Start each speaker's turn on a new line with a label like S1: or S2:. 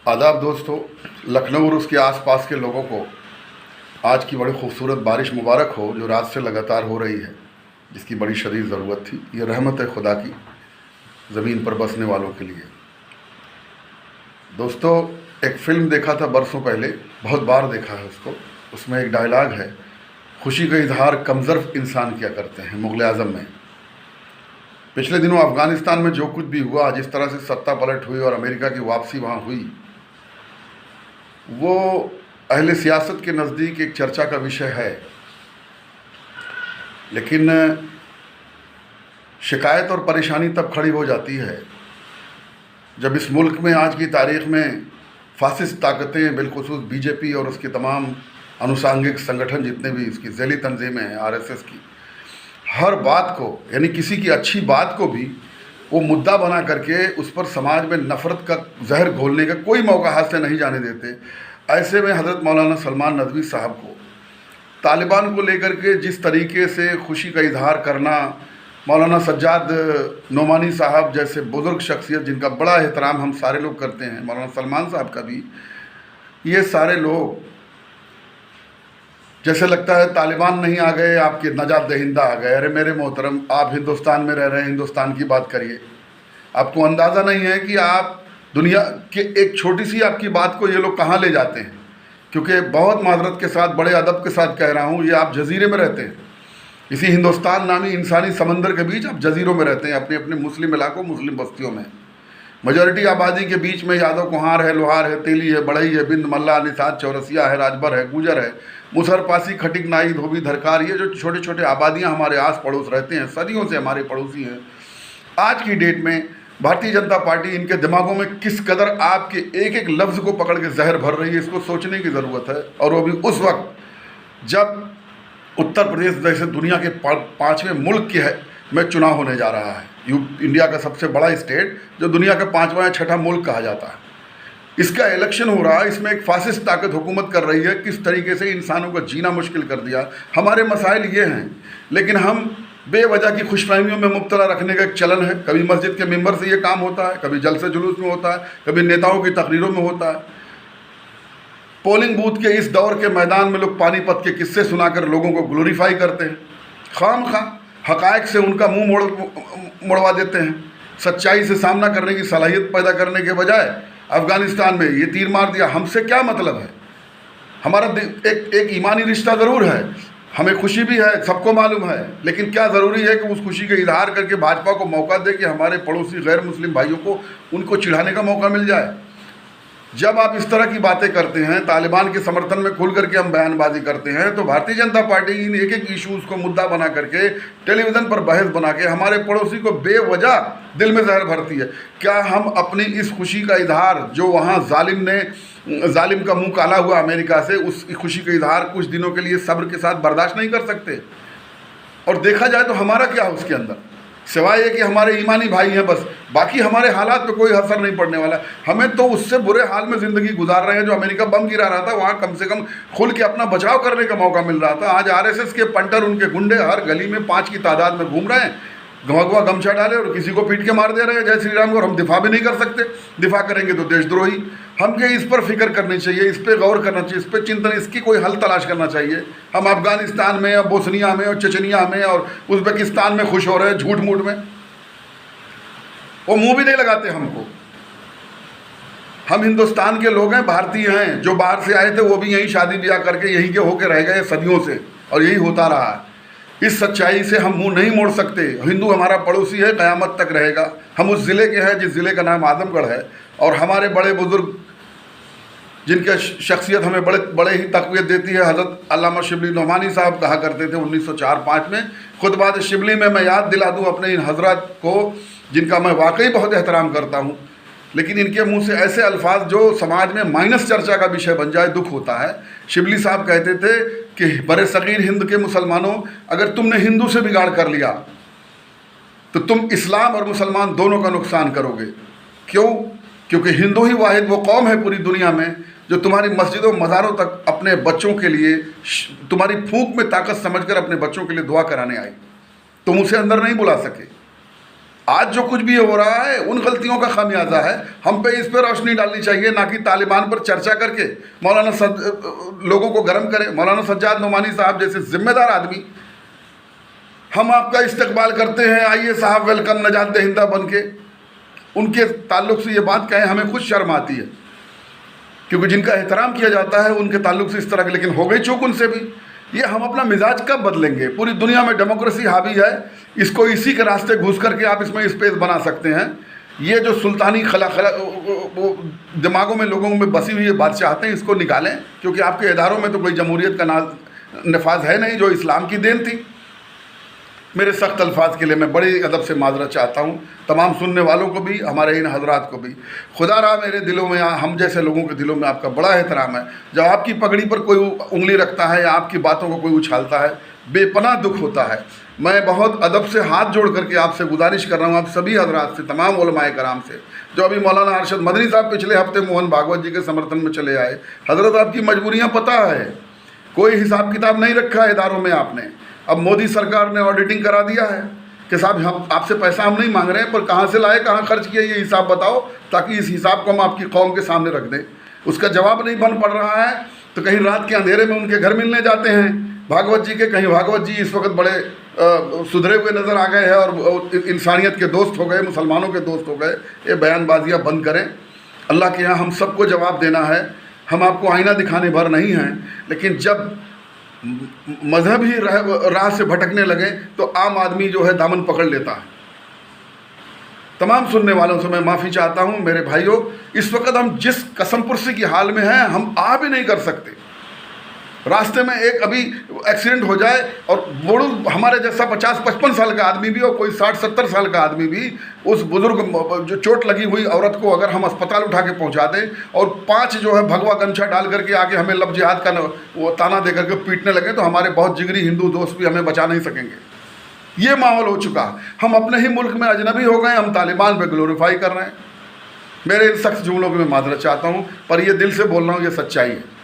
S1: आदाब दोस्तों। लखनऊ और उसके आसपास के लोगों को आज की बड़ी खूबसूरत बारिश मुबारक हो जो रात से लगातार हो रही है, जिसकी बड़ी शदीद ज़रूरत थी। ये रहमत है खुदा की ज़मीन पर बसने वालों के लिए। दोस्तों, एक फ़िल्म देखा था बरसों पहले, बहुत बार देखा है उसको। उसमें एक डायलॉग है, खुशी का इजहार कमज़र्फ़ इंसान क्या करते हैं, मुग़ल आज़म में। पिछले दिनों अफ़गानिस्तान में जो कुछ भी हुआ, जिस तरह से सत्ता पलट हुई और अमेरिका की वापसी वहाँ हुई, वो अहले सियासत के नज़दीक एक चर्चा का विषय है। लेकिन शिकायत और परेशानी तब खड़ी हो जाती है जब इस मुल्क में आज की तारीख़ में फासिस्ट ताकतें, बिलखुसूस बीजेपी और उसके तमाम अनुसांगिक संगठन जितने भी इसकी ज़ैली तंजीमें हैं, आरएसएस की, हर बात को, यानी किसी की अच्छी बात को भी वो मुद्दा बना करके उस पर समाज में नफ़रत का जहर घोलने का कोई मौका हाथ से नहीं जाने देते। ऐसे में हज़रत मौलाना सलमान नदवी साहब को तालिबान को लेकर के जिस तरीके से खुशी का इजहार करना, मौलाना सज्जाद नोमानी साहब जैसे बुज़ुर्ग शख्सियत जिनका बड़ा एहतराम हम सारे लोग करते हैं, मौलाना सलमान साहब का भी, ये सारे लोग जैसे लगता है तालिबान नहीं आ गए, आपके नजात दहिंदा आ गए। अरे मेरे मोहतरम, आप हिंदुस्तान में रह रहे हैं, हिंदुस्तान की बात करिए। आपको अंदाज़ा नहीं है कि आप दुनिया के एक छोटी सी आपकी बात को ये लोग कहाँ ले जाते हैं। क्योंकि बहुत माजरत के साथ, बड़े अदब के साथ कह रहा हूँ, ये आप जजीरे में रहते हैं, इसी हिंदुस्तान नामी इंसानी समंदर के बीच आप जजीरों में रहते हैं, अपने अपने मुस्लिम इलाकों, मुस्लिम बस्तियों में। मेजॉरिटी आबादी के बीच में यादव कुहार है, लोहार है, तेली है, बढ़ई है, बिंद, मल्ला, निषाद, चौरसिया है, राजभर है, गुजर है, मुसहर, पासी, खटिक, नाई, धोबी, धरकार, ये जो छोटे छोटे आबादियां हमारे आस पड़ोस रहते हैं, सदियों से हमारे पड़ोसी हैं। आज की डेट में भारतीय जनता पार्टी इनके दिमागों में किस कदर आपके एक एक लफ्ज़ को पकड़ के जहर भर रही है, इसको सोचने की ज़रूरत है। और वो भी उस वक्त जब उत्तर प्रदेश जैसे दुनिया के 5वें मुल्क के में चुनाव होने जा रहा है। इंडिया का सबसे बड़ा स्टेट जो दुनिया का 5वां या 6ठा मुल्क कहा जाता है, इसका इलेक्शन हो रहा है। इसमें एक फासिस्ट ताकत हुकूमत कर रही है, किस तरीके से इंसानों का जीना मुश्किल कर दिया। हमारे मसाइल ये हैं, लेकिन हम बेवजह की खुशफहमियों में मुब्तला रखने का एक चलन है। कभी मस्जिद के मिंबर से ये काम होता है, कभी जलसे जुलूस में होता है, कभी नेताओं की तकरीरों में होता है। पोलिंग बूथ के इस दौर के मैदान में लोग पानीपत के किस्से सुनाकर लोगों को ग्लोरीफाई करते हैं, खामखा हक़ाइक़ से उनका मुंह मोड़वा देते हैं। सच्चाई से सामना करने की सलाहियत पैदा करने के बजाय अफ़गानिस्तान में ये तीर मार दिया, हमसे क्या मतलब है। हमारा एक ईमानी रिश्ता ज़रूर है, हमें खुशी भी है, सबको मालूम है, लेकिन क्या ज़रूरी है कि उस खुशी का इजहार करके भाजपा को मौका दे कि हमारे पड़ोसी गैर मुस्लिम भाइयों को उनको चिढ़ाने का मौका मिल जाए। जब आप इस तरह की बातें करते हैं, तालिबान के समर्थन में खुल करके हम बयानबाजी करते हैं, तो भारतीय जनता पार्टी इन एक एक इशूज़ को मुद्दा बना करके टेलीविज़न पर बहस बना के हमारे पड़ोसी को बेवजह दिल में जहर भरती है। क्या हम अपनी इस खुशी का इजहार, जो वहाँ जालिम का मुंह काला हुआ अमेरिका से, उस खुशी का इजहार कुछ दिनों के लिए सब्र के साथ बर्दाश्त नहीं कर सकते? और देखा जाए तो हमारा क्या है उसके अंदर, सिवाय ये कि हमारे ईमानी भाई हैं बस, बाकी हमारे हालात पे कोई असर नहीं पड़ने वाला। हमें तो उससे बुरे हाल में ज़िंदगी गुजार रहे हैं। जो अमेरिका बम गिरा रहा था, वहाँ कम से कम खुल के अपना बचाव करने का मौका मिल रहा था। आज आरएसएस के पंटर, उनके गुंडे हर गली में 5 की तादाद में घूम रहे हैं, घुमा गमछा डाले और किसी को पीट के मार दे रहे हैं, जय श्री राम को। और हम दिफा भी नहीं कर सकते, दिफा करेंगे तो देशद्रोही। हम इस पर फिक्र करनी चाहिए, इस पर गौर करना चाहिए, इस पर चिंतन, इसकी कोई हल तलाश करना चाहिए। हम अफगानिस्तान में और बोस्निया में और चचनिया में और उज़्बेकिस्तान में खुश हो रहे हैं झूठ मूठ में, वो मुंह भी नहीं लगाते हमको। हम हिंदुस्तान के लोग हैं, भारतीय हैं। जो बाहर से आए थे वो भी यहीं शादी ब्याह करके यहीं के होके रह गए सदियों से, और यही होता रहा है। इस सच्चाई से हम मुंह नहीं मोड़ सकते। हिंदू हमारा पड़ोसी है, क़यामत तक रहेगा। हम उस ज़िले के हैं जिस ज़िले का नाम आजमगढ़ है, और हमारे बड़े बुज़ुर्ग जिनके शख्सियत हमें बड़े ही तक़वियत देती है, हज़रत अल्लामा शिबली नोमानी साहब कहा करते थे 1904-5 में। खुतबात शिबली में मैं याद दिला दूँ अपने इन हज़रत को, जिनका मैं वाकई बहुत एहतराम करता हूँ, लेकिन इनके मुंह से ऐसे अल्फाज जो समाज में माइनस चर्चा का विषय बन जाए, दुख होता है। शिबली साहब कहते थे कि बड़े सगीर हिंद के मुसलमानों, अगर तुमने हिंदू से बिगाड़ कर लिया तो तुम इस्लाम और मुसलमान दोनों का नुकसान करोगे। क्यों? क्योंकि हिंदू ही वाहिद वो कौम है पूरी दुनिया में जो तुम्हारी मस्जिदों मज़ारों तक अपने बच्चों के लिए, तुम्हारी फूंक में ताकत समझकर अपने बच्चों के लिए दुआ कराने आई। तुम उसे अंदर नहीं बुला सके। आज जो कुछ भी हो रहा है उन गलतियों का खामियाजा है। हम पे इस पर रोशनी डालनी चाहिए, ना कि तालिबान पर चर्चा करके लोगों को गर्म करें। मौलाना सज्जाद नोमानी साहब जैसे जिम्मेदार आदमी, हम आपका इस्तकबाल करते हैं, आइए साहब वेलकम नजात दहिंदा बन के, उनके ताल्लुक़ से ये बात कहें हमें खुद शर्म आती है, क्योंकि जिनका एहतराम किया जाता है उनके ताल्लुक़ से इस तरह के। लेकिन हो गई चूक उनसे भी। ये हम अपना मिजाज कब बदलेंगे? पूरी दुनिया में डेमोक्रेसी हावी है, इसको इसी के रास्ते घुस करके आप इसमें स्पेस बना सकते हैं। ये जो सुल्तानी दिमागों में लोगों में बसी हुई बादशाहतें, इसको निकालें, क्योंकि आपके इदारों में तो कोई जमहूरियत का नफाज है नहीं, जो इस्लाम की देन थी। मेरे सख्त अल्फाज के लिए मैं बड़ी अदब से माजरत चाहता हूँ तमाम सुनने वालों को भी, हमारे इन हजरात को भी। खुदा रहा मेरे दिलों में, हम जैसे लोगों के दिलों में आपका बड़ा एहतराम है। जब आपकी पगड़ी पर कोई उंगली रखता है या आपकी बातों को कोई उछालता है, बेपनाह दुख होता है। मैं बहुत अदब से हाथ जोड़ करके आपसे गुजारिश कर रहा हूँ, आप सभी हजरात से, तमाम उलमाए कराम से, जो अभी मौलाना अरशद मदनी साहब पिछले हफ्ते मोहन भागवत जी के समर्थन में चले आए। हजरत आपकी मजबूरियाँ पता है, कोई हिसाब किताब नहीं रखा है इदारों में आपने। अब मोदी सरकार ने ऑडिटिंग करा दिया है कि साहब हम आपसे पैसा हम नहीं मांग रहे हैं, पर कहाँ से लाए, कहाँ खर्च किए, ये हिसाब बताओ, ताकि इस हिसाब को हम आपकी कौम के सामने रख दें। उसका जवाब नहीं बन पड़ रहा है, तो कहीं रात के अंधेरे में उनके घर मिलने जाते हैं भागवत जी के, कहीं भागवत जी इस वक्त बड़े सुधरे हुए नज़र आ गए हैं और इंसानियत के दोस्त हो गए, मुसलमानों के दोस्त हो गए। ये बयानबाजियाँ बंद करें। अल्लाह के यहाँ हम सबको जवाब देना है। हम आपको आईना दिखाने भर नहीं हैं, लेकिन जब मजहबी राह से भटकने लगे तो आम आदमी जो है दामन पकड़ लेता है। तमाम सुनने वालों से मैं माफ़ी चाहता हूँ। मेरे भाइयों, इस वक्त हम जिस कसम पुरसी की हाल में हैं, हम आ भी नहीं कर सकते। रास्ते में एक अभी एक्सीडेंट हो जाए और बूढ़ हमारे जैसा 50-55 साल का आदमी भी और कोई 60-70 साल का आदमी भी, उस बुज़ुर्ग जो चोट लगी हुई औरत को अगर हम अस्पताल उठा के पहुंचा दें और 5 जो है भगवा गमछा डाल करके आके हमें लब जिहाद का वो ताना दे करके पीटने लगे, तो हमारे बहुत जिगरी हिंदू दोस्त भी हमें बचा नहीं सकेंगे। ये माहौल हो चुका। हम अपने ही मुल्क में अजनबी हो गए, हम तालिबान पर ग्लोरीफाई कर रहे हैं। मेरे इन सख्त जुमलों की मैं माजरत चाहता हूँ, पर ये दिल से बोल रहा हूँ, ये सच्चाई है।